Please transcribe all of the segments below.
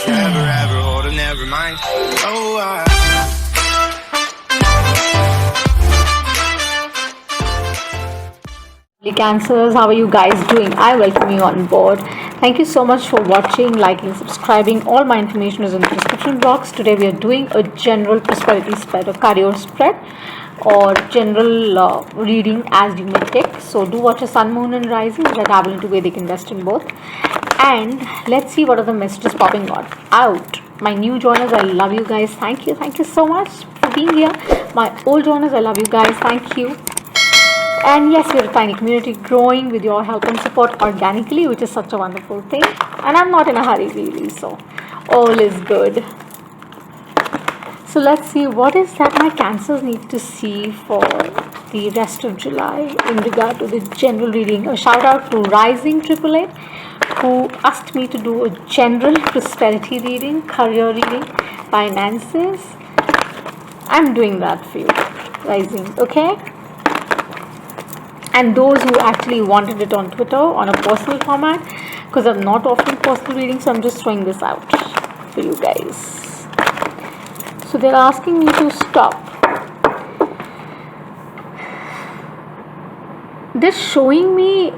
forever, ever hold or never mind. Oh, Cancers, how are you guys doing? I welcome you on board. Thank you so much for watching, liking, subscribing. All my information is in the description box. Today we are doing a general prosperity spread or career spread or general reading as you may take. So do watch a sun, moon and rising. We dabble into Vedic invest in both. And let's see what are the messages popping out. My new joiners, I love you guys. Thank you so much for being here. My old joiners, I love you guys. Thank you. And yes, we're a tiny community growing with your help and support organically, which is such a wonderful thing. And I'm not in a hurry really, so all is good. So let's see what is that my cancers need to see for the rest of July in regard to the general reading. A shout out to Rising 888 who asked me to do a general prosperity reading, career reading, finances. I'm doing that for you, Rising, okay? And those who actually wanted it on Twitter on a personal format, because I'm not offering personal readings, so I'm just throwing this out for you guys. So they're asking me to stop. They're showing me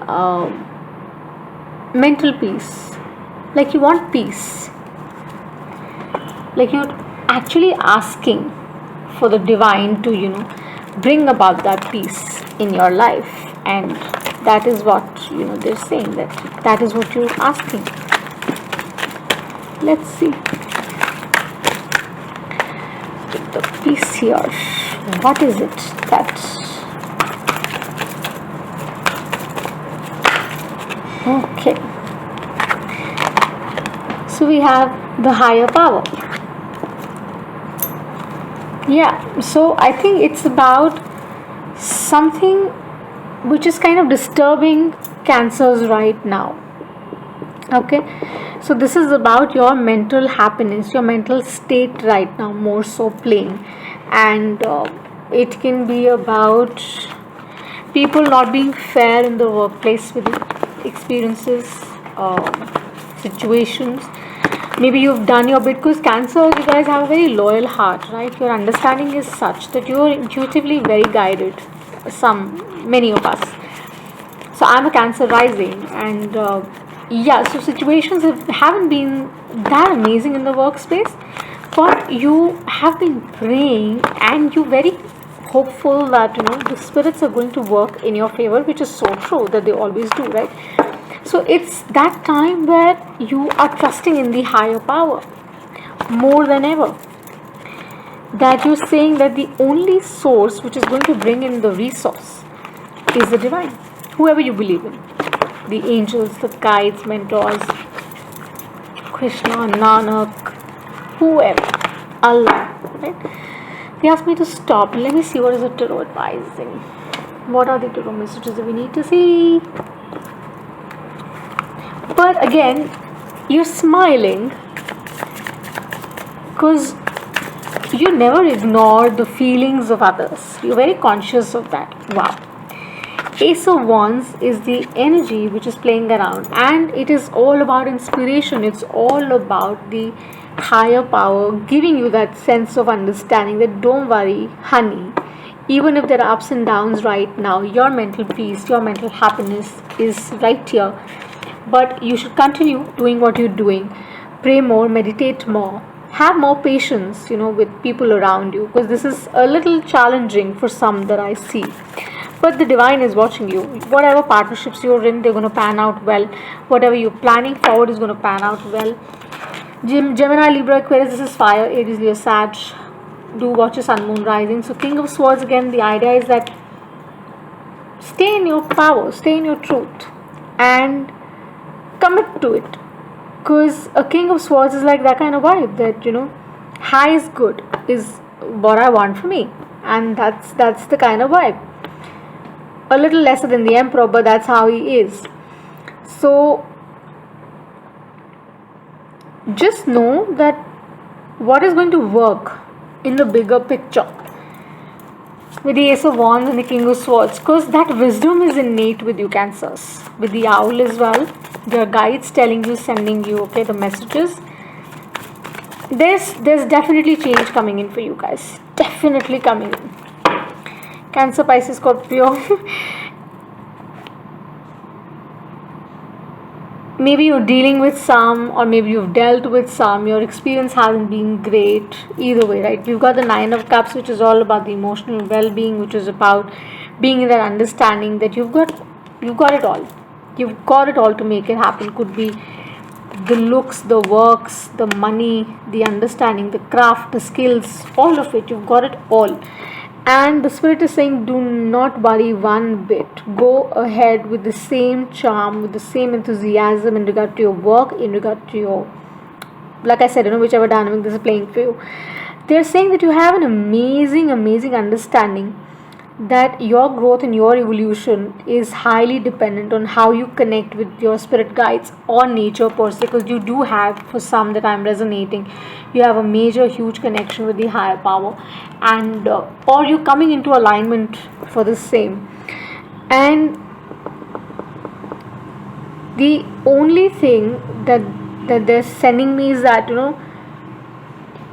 mental peace, like you want peace, like you're actually asking for the divine to bring about that peace in your life. And that is what they're saying, that is what you're asking. Let's see the piece here. What is it that okay, so we have the higher power. Yeah, so I think it's about something which is kind of disturbing cancers right now. Okay, so this is about your mental happiness, your mental state right now, more so plain. And it can be about people not being fair in the workplace with you, experiences, situations. Maybe you've done your bit, because Cancer, you guys have a very loyal heart, right? Your understanding is such that you're intuitively very guided, many of us. So I'm a Cancer rising, and yeah, so situations haven't been that amazing in the workspace, but you have been praying and you're very hopeful that the spirits are going to work in your favor, which is so true that they always do, right? So it's that time where you are trusting in the higher power more than ever. That you're saying that the only source which is going to bring in the resource is the divine, whoever you believe in. The angels, the guides, mentors, Krishna, Nanak, whoever, Allah, right? They asked me to stop. Let me see what is the tarot advising. What are the tarot messages that we need to see? But again, you're smiling because you never ignore the feelings of others. You're very conscious of that. Wow. Ace of Wands is the energy which is playing around, and it is all about inspiration. It's all about the higher power giving you that sense of understanding that don't worry, honey. Even if there are ups and downs right now, your mental peace, your mental happiness is right here. But you should continue doing what you're doing. Pray more, meditate more, have more patience, with people around you, because this is a little challenging for some that I see. But the divine is watching you. Whatever partnerships you're in, they're going to pan out well. Whatever you're planning forward is going to pan out well. Gemini, Libra, Aquarius, this is fire. Aries, Leo, Sag. Do watch your sun, moon, rising. So King of Swords, again, the idea is that stay in your power, stay in your truth, and commit to it. Because a King of Swords is like that kind of vibe that, high is good, is what I want for me. And that's the kind of vibe. A little lesser than the Emperor, but that's how he is. So just know that what is going to work in the bigger picture with the Ace of Wands and the King of Swords, because that wisdom is innate with you, Cancers. With the Owl as well, your guides telling you, sending you, the messages. There's definitely change coming in for you guys. Definitely coming in. Cancer, Pisces, Scorpio. Maybe you're dealing with some, or maybe you've dealt with some. Your experience hasn't been great. Either way, right? We've got the Nine of Cups, which is all about the emotional well-being, which is about being in that understanding that you've got it all. You've got it all to make it happen. Could be the looks, the works, the money, the understanding, the craft, the skills, all of it. You've got it all. And the spirit is saying, do not worry one bit. Go ahead with the same charm, with the same enthusiasm in regard to your work, in regard to your, like I said, whichever dynamic this is playing for you. They're saying that you have an amazing, amazing understanding that your growth and your evolution is highly dependent on how you connect with your spirit guides or nature per se, because you do have, for some that I'm resonating, you have a major huge connection with the higher power, and or you're coming into alignment for the same. And the only thing that they're sending me is that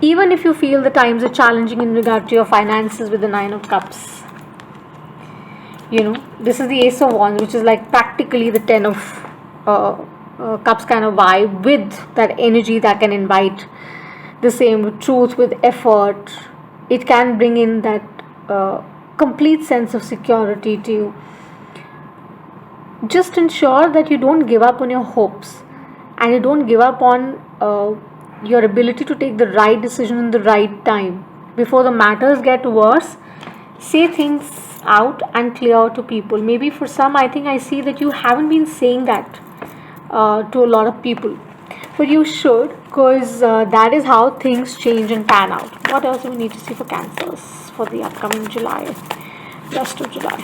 even if you feel the times are challenging in regard to your finances with the Nine of Cups, this is the Ace of Wands, which is like practically the Ten of Cups kind of vibe, with that energy that can invite the same with truth, with effort. It can bring in that complete sense of security to you. Just ensure that you don't give up on your hopes, and you don't give up on your ability to take the right decision in the right time. Before the matters get worse, say things out and clear to people. Maybe for some, I think I see that you haven't been saying that to a lot of people, but you should, because that is how things change and pan out. What else do we need to see for Cancers for the upcoming July, rest of July?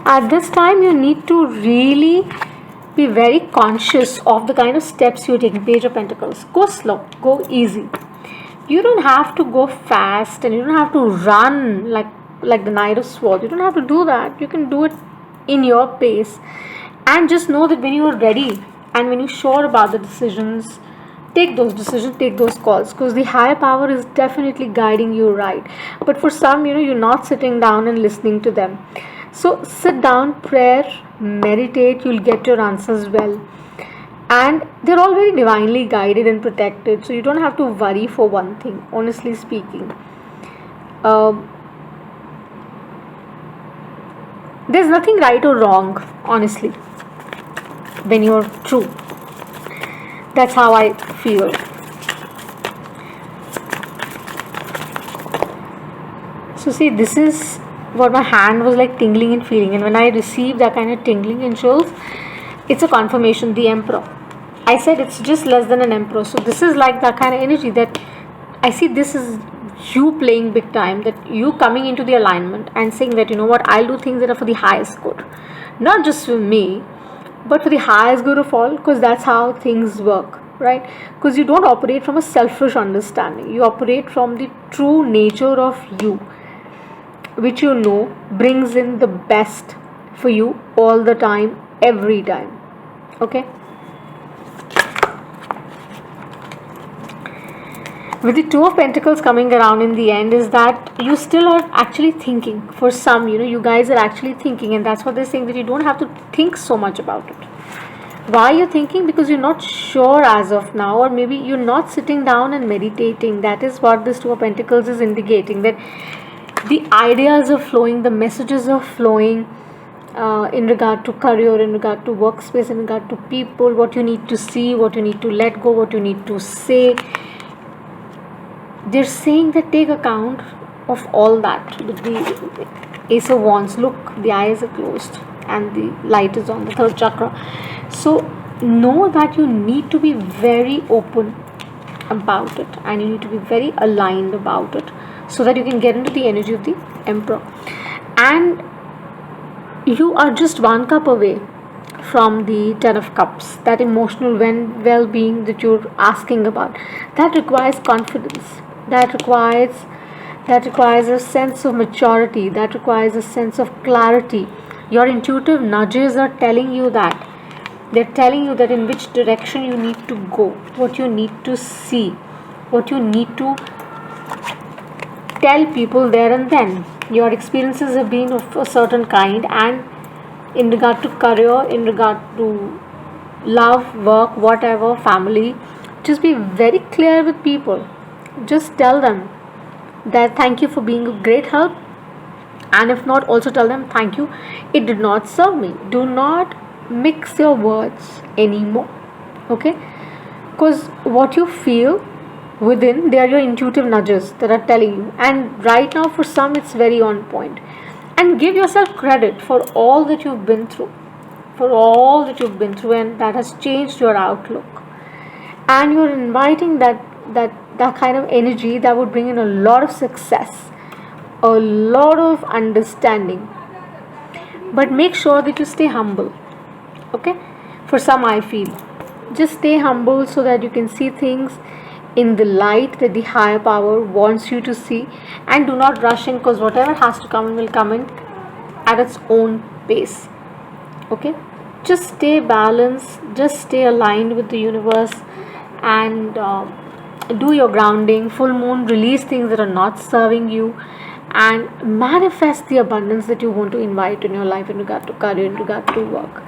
At this time, you need to really be very conscious of the kind of steps you're taking. Page of Pentacles. Go slow, go easy. You don't have to go fast, and you don't have to run like the Knight of Swords. You don't have to do that. You can do it in your pace, and just know that when you are ready and when you're sure about the decisions, take those decisions, take those calls, because the higher power is definitely guiding you right. But for some, you're not sitting down and listening to them. So sit down, prayer, meditate, you'll get your answers well. And they're all very divinely guided and protected, so you don't have to worry for one thing, honestly speaking. There's nothing right or wrong, honestly, when you're true. That's how I feel. So see, this is what my hand was like tingling and feeling, and when I received that kind of tingling and chills, it's a confirmation. The Emperor. I said it's just less than an Emperor. So this is like that kind of energy that I see. This is you playing big time. That you coming into the alignment and saying that, what, I'll do things that are for the highest good. Not just for me, but for the highest good of all. Because that's how things work, right? Because you don't operate from a selfish understanding. You operate from the true nature of you, which brings in the best for you all the time, every time. Okay? With the Two of Pentacles coming around in the end, is that you still are actually thinking. For some, you guys are actually thinking, and that's what they're saying, that you don't have to think so much about it. Why you're thinking? Because you're not sure as of now, or maybe you're not sitting down and meditating. That is what this Two of Pentacles is indicating, that the ideas are flowing, the messages are flowing in regard to career, in regard to workspace, in regard to people, what you need to see, what you need to let go, what you need to say. They're saying that take account of all that. With the Ace of Wands, look, the eyes are closed and the light is on the third chakra. So know that you need to be very open about it, and you need to be very aligned about it, so that you can get into the energy of the Emperor. And you are just one cup away from the Ten of Cups, that emotional well-being that you're asking about. That requires confidence. That requires a sense of maturity. That requires a sense of clarity. Your intuitive nudges are telling you that They're telling you that in which direction you need to go, what you need to see, what you need to tell people there and then. Your experiences have been of a certain kind, and in regard to career, in regard to love, work, whatever, family, just be very clear with people. Just tell them that thank you for being a great help, and if not, also tell them thank you, it did not serve me. Do not mix your words anymore, okay? Because what you feel within, they are your intuitive nudges that are telling you, and right now for some it's very on point. And give yourself credit for all that you've been through, and that has changed your outlook, and you're inviting that kind of energy that would bring in a lot of success, a lot of understanding. But make sure that you stay humble, okay? For some, I feel, just stay humble so that you can see things in the light that the higher power wants you to see, and do not rush in, because whatever has to come in will come in at its own pace, okay? Just stay balanced, just stay aligned with the universe, and do your grounding. Full moon, release things that are not serving you, and manifest the abundance that you want to invite in your life in regard to career, in regard to work.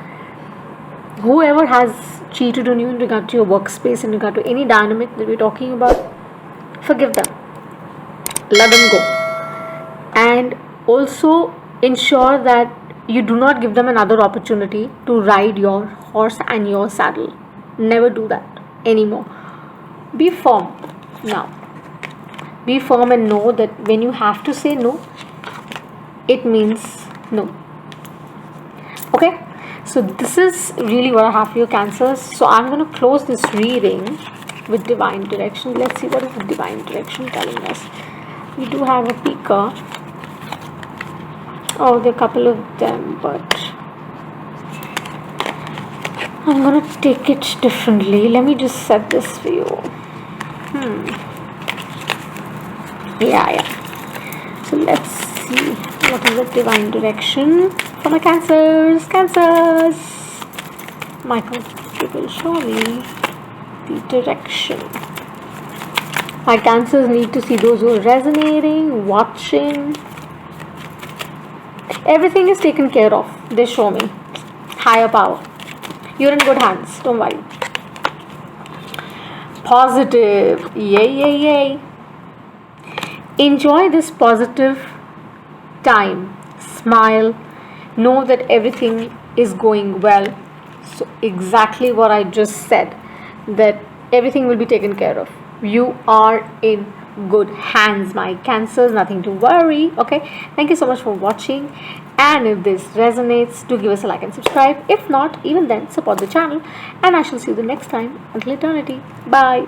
Whoever has cheated on you in regard to your workspace, in regard to any dynamic that we're talking about, forgive them, let them go, and also ensure that you do not give them another opportunity to ride your horse and your saddle. Never do that anymore. Be firm now. Be firm and know that when you have to say no, it means no. Okay? So this is really what I have for your Cancers. So I'm going to close this reading with divine direction. Let's see what is the divine direction telling us. We do have a peaker. Oh, there are a couple of them, but I'm going to take it differently. Let me just set this for you. Yeah. So let's see what is the divine direction for my Cancers. Michael, you will show me the direction. My Cancers need to see those who are resonating, watching. Everything is taken care of. They show me. Higher power. You're in good hands. Don't worry. Positive. Yay. Enjoy this positive time. Smile. Know that everything is going well. So exactly what I just said, that everything will be taken care of. You are in good hands, my Cancers. Nothing to worry. Okay, thank you so much for watching, and if this resonates, do give us a like and subscribe. If not, even then, support the channel, and I shall see you the next time. Until eternity, bye.